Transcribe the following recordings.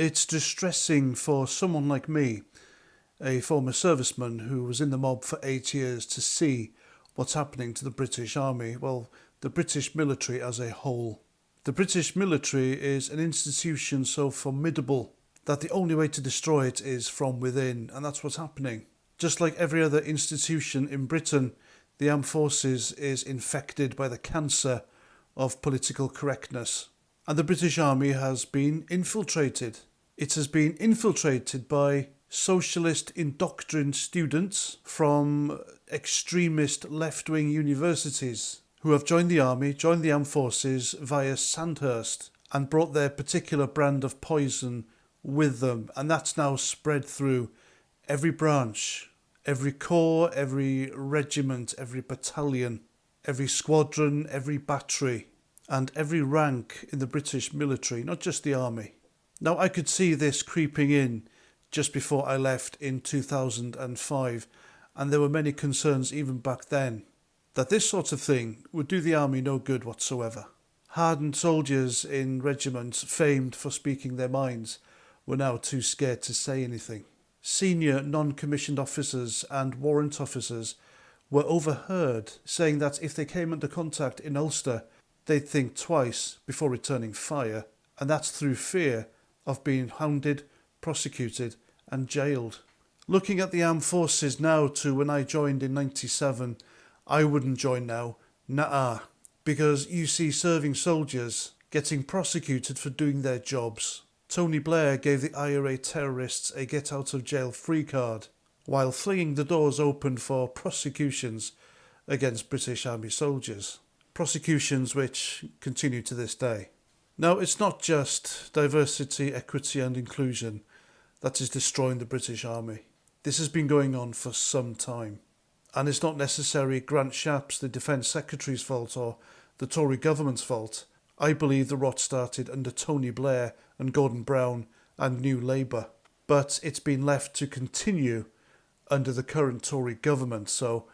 It's distressing for someone like me, a former serviceman who was in the mob for 8 years, to see what's happening to the British Army, well, the British military as a whole. The British military is an institution so formidable that the only way to destroy it is from within, and that's what's happening. Just like every other institution in Britain, the armed forces is infected by the cancer of political correctness. And the British Army has been infiltrated. It has been infiltrated by socialist indoctrined students from extremist left-wing universities who have joined the army, joined the armed forces via Sandhurst, and brought their particular brand of poison with them. And that's now spread through every branch, every corps, every regiment, every battalion, every squadron, every battery, and every rank in the British military, not just the army. Now, I could see this creeping in just before I left in 2005, and there were many concerns even back then that this sort of thing would do the army no good whatsoever. Hardened soldiers in regiments famed for speaking their minds were now too scared to say anything. Senior non-commissioned officers and warrant officers were overheard saying that if they came under contact in Ulster, they'd think twice before returning fire, and that's through fear of being hounded, prosecuted and jailed. Looking at the armed forces now to when I joined in 97, I wouldn't join now, because you see serving soldiers getting prosecuted for doing their jobs. Tony Blair gave the IRA terrorists a get-out-of-jail-free card, while flinging the doors open for prosecutions against British Army soldiers. Prosecutions which continue to this day. Now, it's not just diversity, equity and inclusion that is destroying the British Army. This has been going on for some time. And it's not necessarily Grant Shapps, the Defence Secretary's fault, or the Tory government's fault. I believe the rot started under Tony Blair and Gordon Brown and New Labour. But it's been left to continue under the current Tory government, so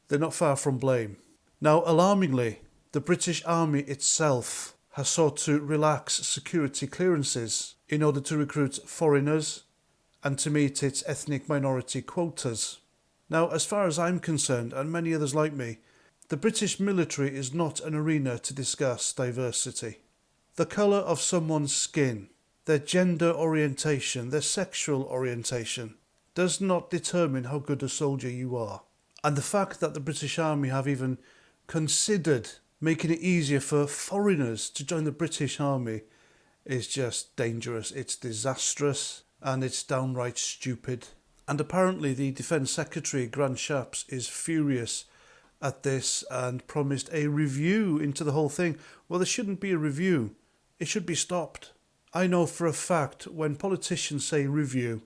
they're not far from blame. Now, alarmingly, the British Army itself has sought to relax security clearances in order to recruit foreigners and to meet its ethnic minority quotas. Now, as far as I'm concerned, and many others like me, the British military is not an arena to discuss diversity. The colour of someone's skin, their gender orientation, their sexual orientation, does not determine how good a soldier you are. And the fact that the British Army have even considered making it easier for foreigners to join the British Army is just dangerous. It's disastrous and it's downright stupid. And apparently the Defence Secretary, Grant Shapps, is furious at this and promised a review into the whole thing. Well, there shouldn't be a review. It should be stopped. I know for a fact when politicians say review,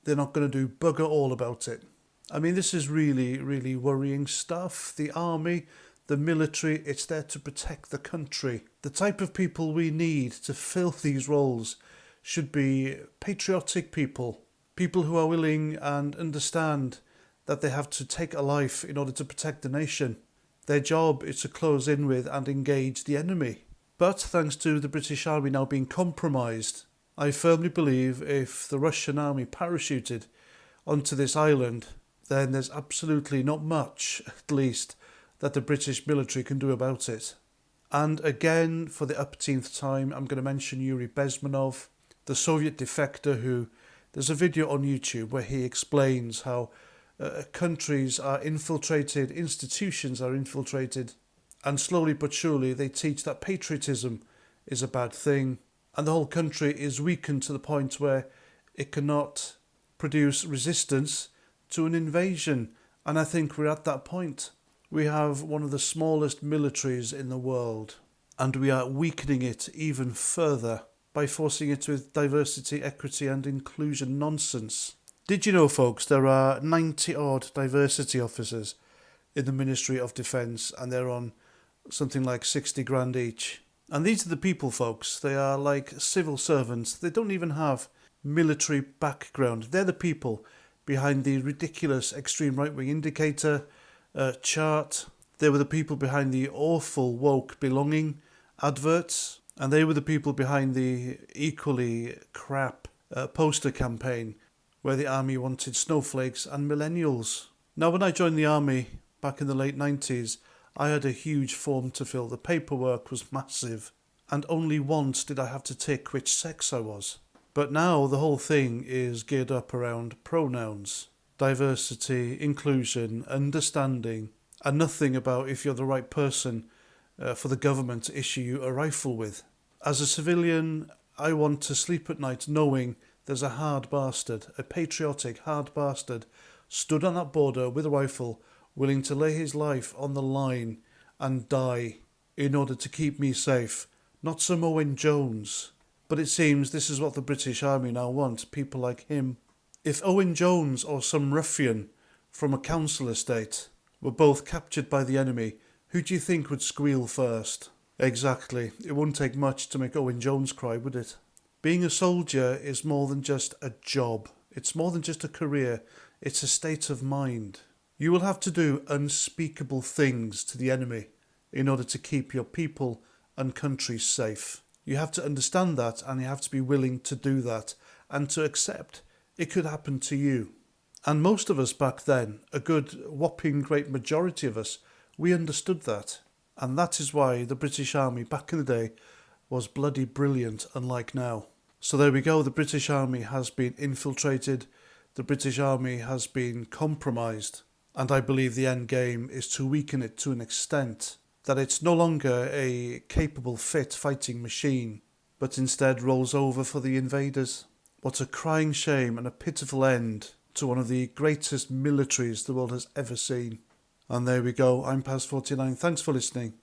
they're not going to do bugger all about it. I mean, this is really, really worrying stuff. The army, the military, it's there to protect the country. The type of people we need to fill these roles should be patriotic people. People who are willing and understand that they have to take a life in order to protect the nation. Their job is to close in with and engage the enemy. But thanks to the British Army now being compromised, I firmly believe if the Russian army parachuted onto this island, then there's absolutely not much, at least, that the British military can do about it. And again, for the upteenth time, I'm going to mention Yuri Bezmenov, the Soviet defector who... There's a video on YouTube where he explains how countries are infiltrated, institutions are infiltrated, and slowly but surely they teach that patriotism is a bad thing, and the whole country is weakened to the point where it cannot produce resistance to an invasion. And I think we're at that point. We have one of the smallest militaries in the world, and we are weakening it even further by forcing it with diversity, equity and inclusion nonsense. Did you know, folks, there are 90-odd diversity officers in the Ministry of Defence, and they're on something like 60 grand each. And these are the people, folks. They are like civil servants. They don't even have military background. They're the people behind the ridiculous extreme right-wing indicator chart. They were the people behind the awful woke belonging adverts. And they were the people behind the equally crap poster campaign where the army wanted snowflakes and millennials. Now, when I joined the army back in the late 90s, I had a huge form to fill. The paperwork was massive, and only once did I have to tick which sex I was. But now the whole thing is geared up around pronouns, diversity, inclusion, understanding, and nothing about if you're the right person for the government to issue you a rifle with. As a civilian, I want to sleep at night knowing there's a hard bastard, a patriotic hard bastard, stood on that border with a rifle, willing to lay his life on the line and die in order to keep me safe. Not some Owen Jones. But it seems this is what the British Army now want, people like him. If Owen Jones or some ruffian from a council estate were both captured by the enemy, who do you think would squeal first? Exactly. It wouldn't take much to make Owen Jones cry, would it? Being a soldier is more than just a job. It's more than just a career. It's a state of mind. You will have to do unspeakable things to the enemy in order to keep your people and country safe. You have to understand that, and you have to be willing to do that and to accept it could happen to you. And most of us back then, a good whopping great majority of us, we understood that. And that is why the British Army back in the day was bloody brilliant, unlike now. So there we go, the British Army has been infiltrated, the British Army has been compromised, and I believe the end game is to weaken it to an extent that it's no longer a capable, fit fighting machine, but instead rolls over for the invaders. What a crying shame and a pitiful end to one of the greatest militaries the world has ever seen. And there we go, I'm Paz49, thanks for listening,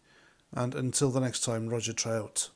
and until the next time, Roger Trout.